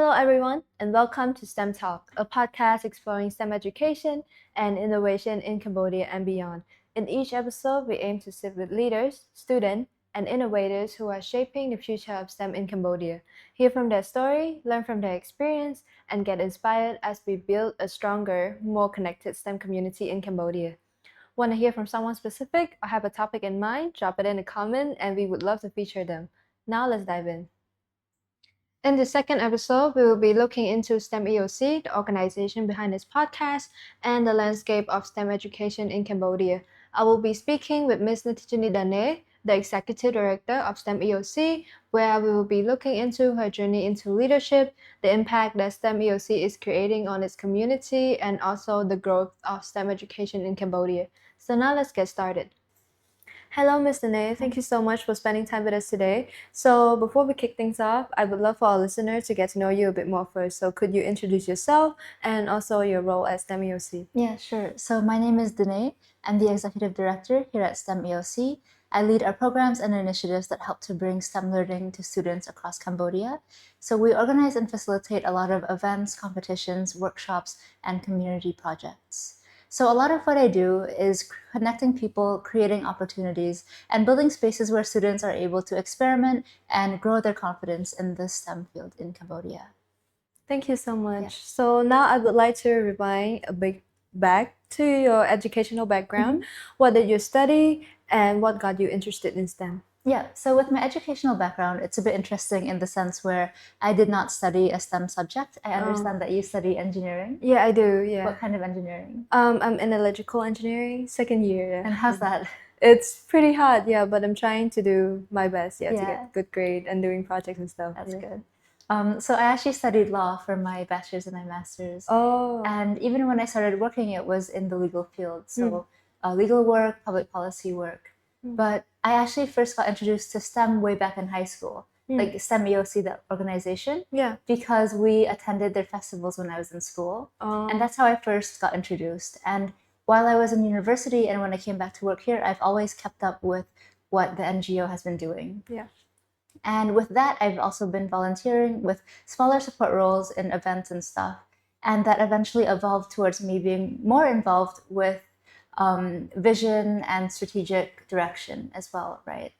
Hello, everyone, and welcome to STEM Talk, a podcast exploring STEM education and innovation in Cambodia and beyond. In each episode, we aim to sit with leaders, students, and innovators who are shaping the future of STEM in Cambodia. Hear from their story, learn from their experience, and get inspired as we build a stronger, more connected STEM community in Cambodia. Want to hear from someone specific or have a topic in mind? Drop it in a comment, and we would love to feature them. Now, let's dive in. In the second episode, we will be looking into STEMEOC, the organization behind this podcast, and the landscape of STEM education in Cambodia. I will be speaking with Ms. Nithijounie Dene, the Executive Director of STEMEOC, where we will be looking into her journey into leadership, the impact that STEMEOC is creating on its community, and also the growth of STEM education in Cambodia. So now let's get started. Hello, Ms. Dene. Thank you so much for spending time with us today. So before we kick things off, I would love for our listeners to get to know you a bit more first. So could you introduce yourself and also your role at STEM EOC? Yeah, sure. So my name is Dene. I'm the Executive Director here at STEM EOC. I lead our programs and initiatives that help to bring STEM learning to students across Cambodia. So we organize and facilitate a lot of events, competitions, workshops, and community projects. So a lot of what I do is connecting people, creating opportunities, and building spaces where students are able to experiment and grow their confidence in the STEM field in Cambodia. Thank you so much. So now I would like to rewind a bit back to your educational background. What did you study and what got you interested in STEM? Yeah, so with my educational background, it's a bit interesting in the sense where I did not study a STEM subject. I understand that you study engineering. Yeah, I do. Yeah. What kind of engineering? I'm in electrical engineering, second year. Yeah. And how's that? It's pretty hard, yeah, but I'm trying to do my best, to Yeah. get good grade and doing projects and stuff. That's good. So I actually studied law for my bachelor's and my master's. Oh. And even when I started working, it was in the legal field. So legal work, public policy work. But I actually first got introduced to STEM way back in high school, like STEM EOC, that organization, because we attended their festivals when I was in school. And that's how I first got introduced. And while I was in university and when I came back to work here, I've always kept up with what the NGO has been doing. Yeah. And with that, I've also been volunteering with smaller support roles in events and stuff. And that eventually evolved towards me being more involved with vision and strategic direction as well, right?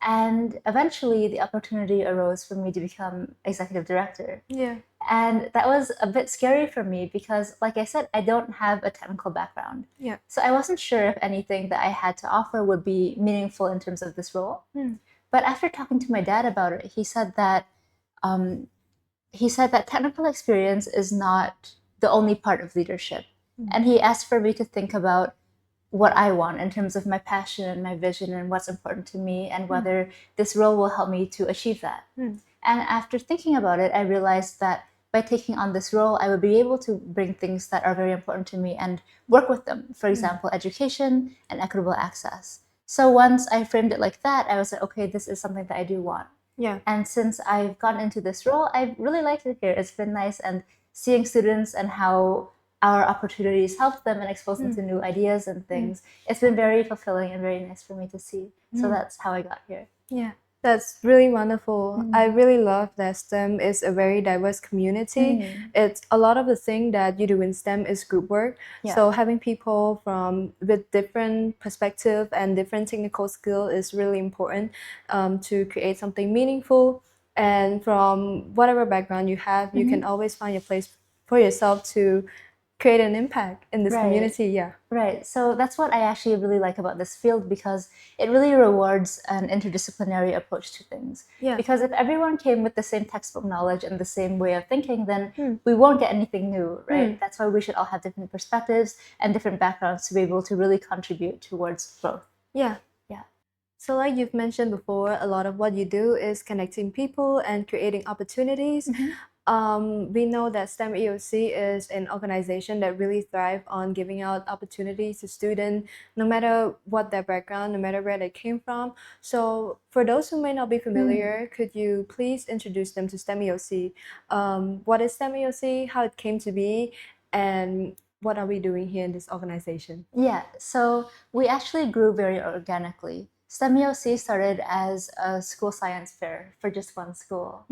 And eventually the opportunity arose for me to become executive director. Yeah. And that was a bit scary for me because, like I said, I don't have a technical background. Yeah. So I wasn't sure if anything that I had to offer would be meaningful in terms of this role. But after talking to my dad about it, he said that technical experience is not the only part of leadership. And he asked for me to think about what I want in terms of my passion and my vision and what's important to me and whether this role will help me to achieve that. And after thinking about it, I realized that by taking on this role, I would be able to bring things that are very important to me and work with them. For example, education and equitable access. So once I framed it like that, I was like, okay, this is something that I do want. Yeah. And since I've gotten into this role, I've really liked it here. It's been nice, and seeing students and how our opportunities help them and expose them to new ideas and things. It's been very fulfilling and very nice for me to see. So that's how I got here. Yeah, that's really wonderful. I really love that STEM is a very diverse community. It's a lot of the thing that you do in STEM is group work. So having people with different perspective and different technical skill is really important to create something meaningful. And from whatever background you have, you can always find a place for yourself to create an impact in this community. Yeah. Right. So that's what I actually really like about this field, because it really rewards an interdisciplinary approach to things. Yeah. Because if everyone came with the same textbook knowledge and the same way of thinking, then we won't get anything new, right? That's why we should all have different perspectives and different backgrounds to be able to really contribute towards growth. Yeah. Yeah. So like you've mentioned before, a lot of what you do is connecting people and creating opportunities. We know that STEM EOC is an organization that really thrives on giving out opportunities to students, no matter what their background, no matter where they came from. So for those who may not be familiar, could you please introduce them to STEM EOC? What is STEM EOC, how it came to be, and what are we doing here in this organization? Yeah, so we actually grew very organically. STEMEOC started as a school science fair for just one school.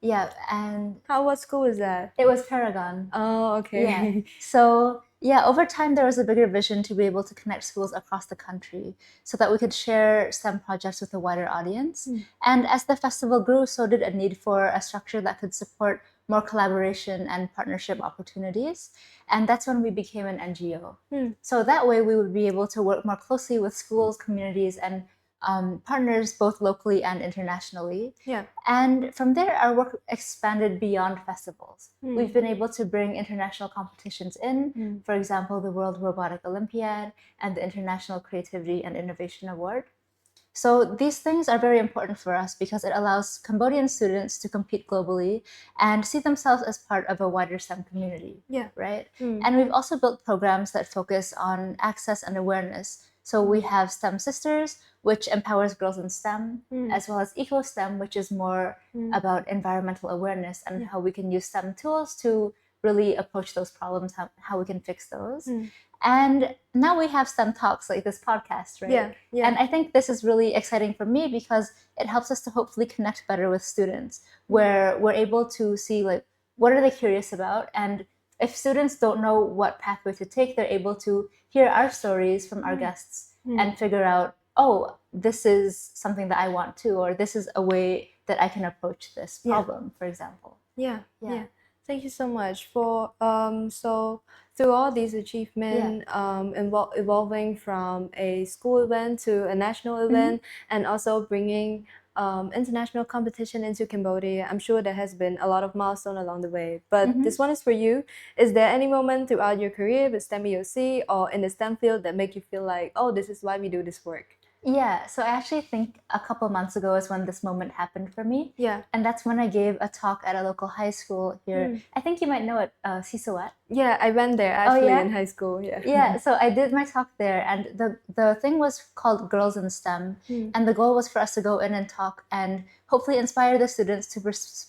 Yeah, and What school is that? it was Paragon. Oh, okay. Yeah. So yeah, over time there was a bigger vision to be able to connect schools across the country so that we could share STEM projects with a wider audience. And as the festival grew, so did a need for a structure that could support more collaboration and partnership opportunities. And that's when we became an NGO. So that way we would be able to work more closely with schools, communities, and partners both locally and internationally. Yeah. And from there, our work expanded beyond festivals. We've been able to bring international competitions in, for example, the World Robotic Olympiad and the International Creativity and Innovation Award. So these things are very important for us because it allows Cambodian students to compete globally and see themselves as part of a wider STEM community. Yeah. Right? And we've also built programs that focus on access and awareness. So we have STEM Sisters, which empowers girls in STEM, as well as EcoSTEM, which is more about environmental awareness and how we can use STEM tools to really approach those problems, how we can fix those. And now we have STEM Talks, like this podcast, right? Yeah. And I think this is really exciting for me because it helps us to hopefully connect better with students, where we're able to see like what are they curious about, and if students don't know what pathway to take, they're able to hear our stories from our guests and figure out, oh, this is something that I want to, or this is a way that I can approach this problem, for example. Yeah. Thank you so much for so through all these achievements, evolving from a school event to a national event, and also bringing international competition into Cambodia. I'm sure there has been a lot of milestones along the way, but this one is for you. Is there any moment throughout your career with STEMEOC or in the STEM field that make you feel like, oh, this is why we do this work? Yeah, so I actually think a couple months ago is when this moment happened for me. Yeah. And that's when I gave a talk at a local high school here. I think you might know it, Sisawat. Yeah, I went there actually in high school. Yeah, so I did my talk there, and the thing was called Girls in STEM, and the goal was for us to go in and talk and hopefully inspire the students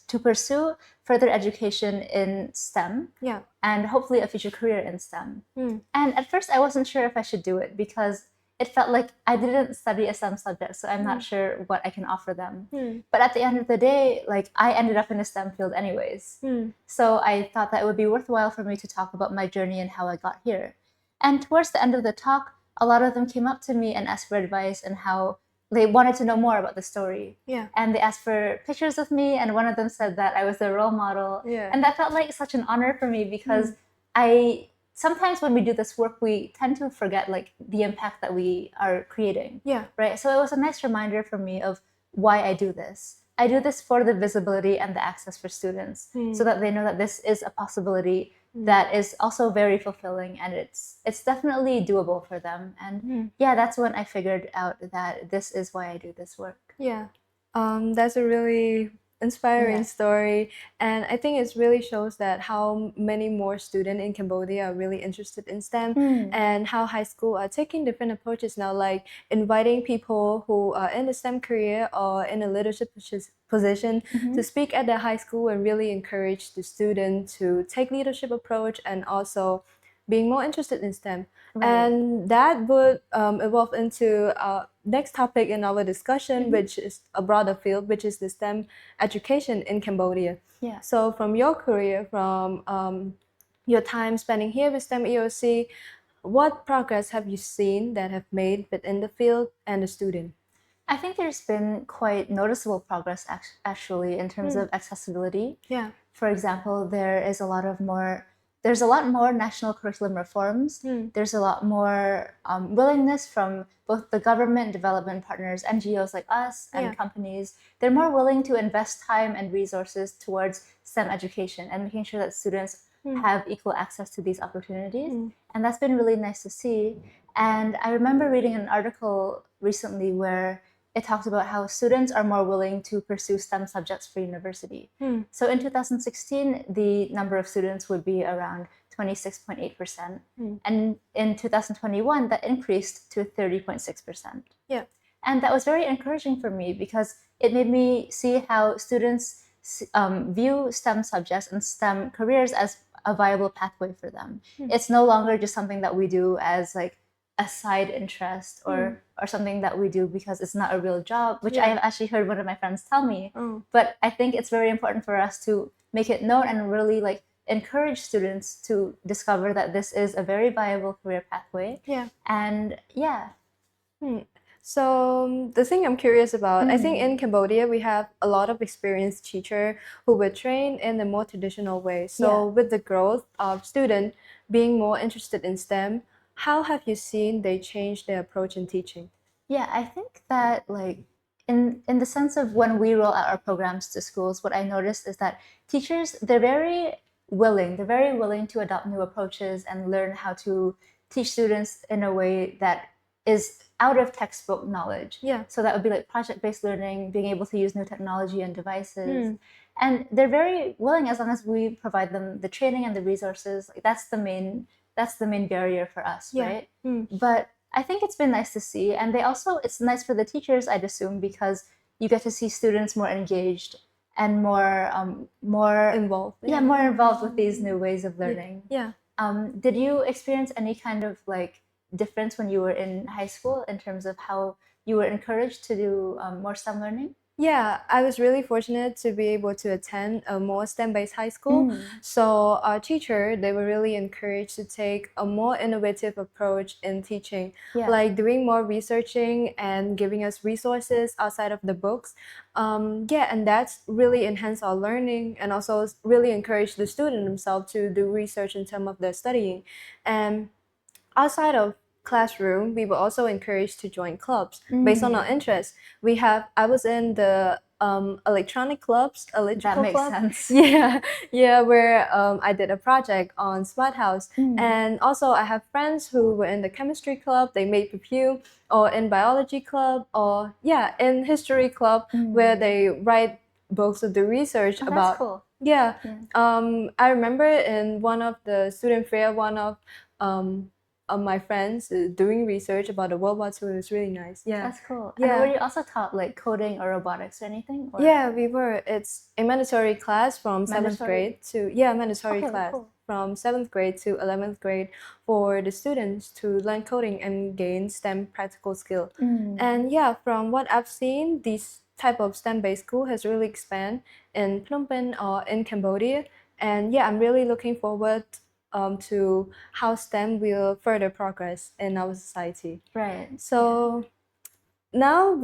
to pursue further education in STEM. Yeah. And hopefully a future career in STEM. And at first I wasn't sure if I should do it because it felt like I didn't study a STEM subject, so I'm not sure what I can offer them. But at the end of the day, like I ended up in a STEM field anyways. So I thought that it would be worthwhile for me to talk about my journey and how I got here. And towards the end of the talk, a lot of them came up to me and asked for advice and how they wanted to know more about the story. Yeah. And they asked for pictures of me, and one of them said that I was their role model. Yeah. And that felt like such an honor for me because sometimes when we do this work, we tend to forget like the impact that we are creating. Yeah. Right. So it was a nice reminder for me of why I do this. I do this for the visibility and the access for students so that they know that this is a possibility that is also very fulfilling, and it's definitely doable for them. And yeah, that's when I figured out that this is why I do this work. Yeah. That's a really inspiring story, and I think it really shows that how many more students in Cambodia are really interested in STEM, and how high school are taking different approaches now, like inviting people who are in the STEM career or in a leadership position to speak at their high school and really encourage the student to take leadership approach and also being more interested in STEM. And that would evolve into our next topic in our discussion, which is a broader field, which is the STEM education in Cambodia. Yeah. So from your career, from your time spending here with STEM EOC, what progress have you seen that have made within the field and the student? I think there's been quite noticeable progress actually in terms of accessibility. Yeah. For example, there's a lot more national curriculum reforms. There's a lot more willingness from both the government, development partners, NGOs like us, and companies. They're more willing to invest time and resources towards STEM education and making sure that students have equal access to these opportunities. And that's been really nice to see. And I remember reading an article recently where it talks about how students are more willing to pursue STEM subjects for university. So in 2016, the number of students would be around 26.8%. And in 2021, that increased to 30.6%. Yeah. And that was very encouraging for me because it made me see how students view STEM subjects and STEM careers as a viable pathway for them. It's no longer just something that we do as like a side interest or something that we do because it's not a real job, which I have actually heard one of my friends tell me. But I think it's very important for us to make it known and really like encourage students to discover that this is a very viable career pathway. And So the thing I'm curious about, I think in Cambodia we have a lot of experienced teachers who were trained in a more traditional way. So with the growth of students being more interested in STEM, how have you seen they change their approach in teaching? Yeah, I think that like in the sense of when we roll out our programs to schools, what I noticed is that teachers, they're very willing to adopt new approaches and learn how to teach students in a way that is out of textbook knowledge. So that would be like project-based learning, being able to use new technology and devices. And they're very willing as long as we provide them the training and the resources. Like that's the main barrier for us, right? But I think it's been nice to see, and it's nice for the teachers, I'd assume, because you get to see students more engaged and more Involved. more involved with these new ways of learning. Yeah. Did you experience any kind of like difference when you were in high school in terms of how you were encouraged to do more STEM learning? Yeah, I was really fortunate to be able to attend a more STEM-based high school. So our teacher, they were really encouraged to take a more innovative approach in teaching, like doing more researching and giving us resources outside of the books. And that's really enhanced our learning and also really encouraged the student themselves to do research in terms of their studying. And outside of classroom, we were also encouraged to join clubs based on our interests. I was in the electronic clubs, electrical That makes club. sense. Where I did a project on smart house. And also I have friends who were in the chemistry club, they made perfume, or in biology club, or in history club, where they write books of the research about. That's cool. I remember in one of the student fair, one of my friends doing research about the World War II. It was really nice. That's cool. And were you also taught like coding or robotics or anything? Or? Yeah, we were. It's a mandatory class from seventh grade to mandatory class from 7th grade to 11th grade for the students to learn coding and gain STEM practical skill. And from what I've seen, this type of STEM-based school has really expanded in Phnom Penh or in Cambodia. And I'm really looking forward to how STEM will further progress in our society. Right. So now,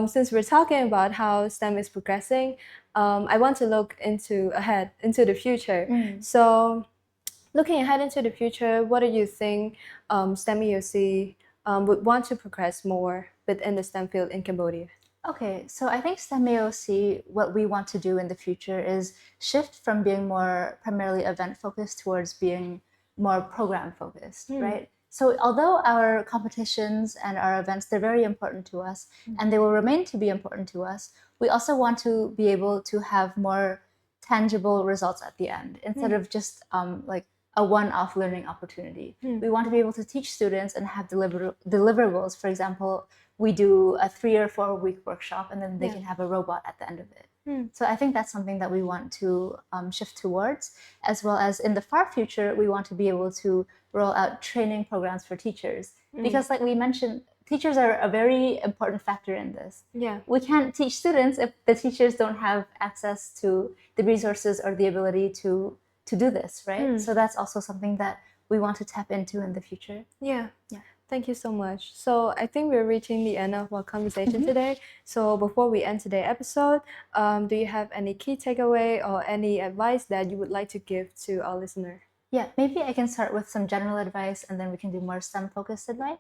since we're talking about how STEM is progressing, I want to look ahead into the future. So, looking ahead into the future, what do you think STEMEOC would want to progress more within the STEM field in Cambodia? Okay, so I think STEMEOC, what we want to do in the future is shift from being more primarily event focused towards being more program focused, right? So although our competitions and our events, they're very important to us and they will remain to be important to us, we also want to be able to have more tangible results at the end instead of just like a one-off learning opportunity. We want to be able to teach students and have deliverables. For example, we do a 3 or 4 week workshop and then they can have a robot at the end of it. So I think that's something that we want to shift towards, as well as in the far future, we want to be able to roll out training programs for teachers. Because like we mentioned, teachers are a very important factor in this. We can't teach students if the teachers don't have access to the resources or the ability to do this, right? So that's also something that we want to tap into in the future. Thank you so much. So I think we're reaching the end of our conversation today. So before we end today's episode, do you have any key takeaway or any advice that you would like to give to our listener? Yeah, maybe I can start with some general advice and then we can do more STEM-focused advice.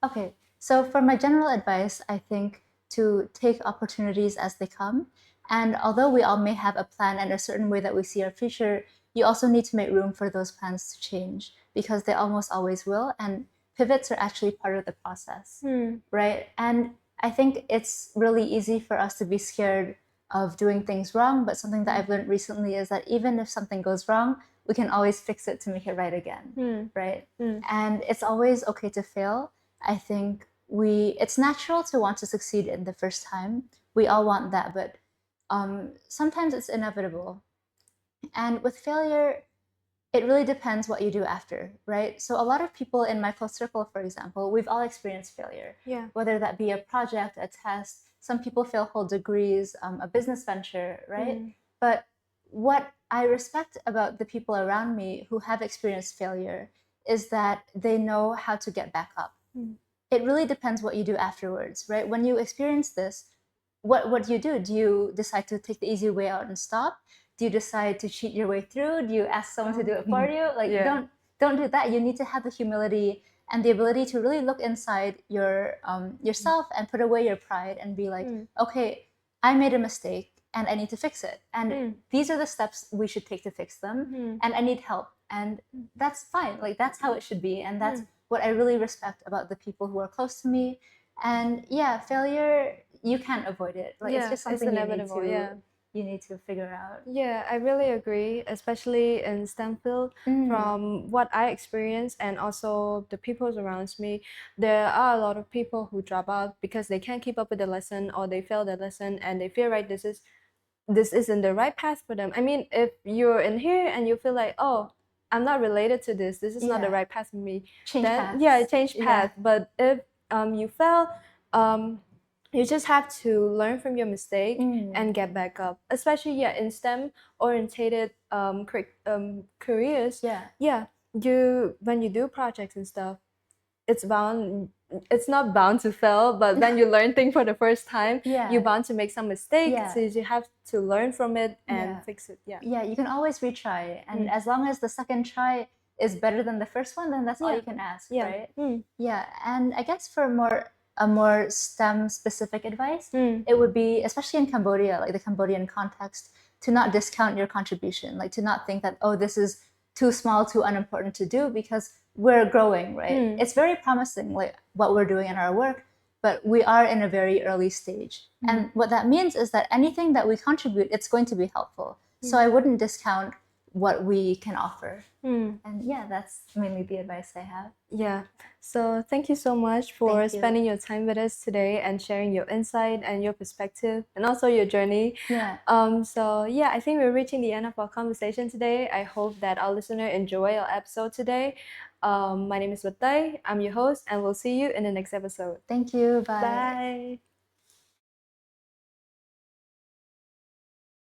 Okay, so for my general advice, I think to take opportunities as they come. And although we all may have a plan and a certain way that we see our future, you also need to make room for those plans to change because they almost always will. And pivots are actually part of the process, right? And I think it's really easy for us to be scared of doing things wrong, but something that I've learned recently is that even if something goes wrong, we can always fix it to make it right again, right? And it's always okay to fail. I think it's natural to want to succeed in the first time. We all want that, but sometimes it's inevitable. And with failure, it really depends what you do after, right? So a lot of people in my close circle, for example, we've all experienced failure. Yeah. Whether that be a project, a test, some people fail whole degrees, a business venture, right? But what I respect about the people around me who have experienced failure is that they know how to get back up. It really depends what you do afterwards, right? When you experience this, what do you do? Do you decide to take the easy way out and stop? Do you decide to cheat your way through? Do you ask someone to do it for you? Like, Yeah. don't do that. You need to have the humility and the ability to really look inside yourself and put away your pride and be like, okay, I made a mistake and I need to fix it. And these are the steps we should take to fix them. And I need help. And that's fine. Like, that's how it should be. And that's what I really respect about the people who are close to me. And yeah, failure, you can't avoid it. Like, it's just something inevitable. you need to figure out. Yeah, I really agree, especially in STEM field. From what I experience and also the people around me, there are a lot of people who drop out because they can't keep up with the lesson or they fail the lesson and they feel like this isn't the right path for them. I mean, if you're in here and you feel like, oh, I'm not related to this is not the right path for me, change paths. Yeah, change path. But if you fail, you just have to learn from your mistake and get back up. Especially in STEM orientated careers. You when you do projects and stuff, it's not bound to fail, but when you learn things for the first time, you're bound to make some mistakes. So you have to learn from it and fix it. You can always retry, and as long as the second try is better than the first one, then that's all you can ask, right? And I guess for a more STEM specific advice, it would be, especially in Cambodia, like the Cambodian context, to not discount your contribution, like to not think that, oh, this is too small, too unimportant to do, because we're growing, right? It's very promising, like what we're doing in our work, but we are in a very early stage. And what that means is that anything that we contribute, it's going to be helpful. So I wouldn't discount what we can offer. And that's mainly the advice I have. So thank you so much for spending your time with us today and sharing your insight and your perspective and also your journey. I think we're reaching the end of our conversation today. I hope that our listener enjoy our episode today. My name is Vatey. I'm your host, and we'll see you in the next episode. Thank you. Bye. Bye.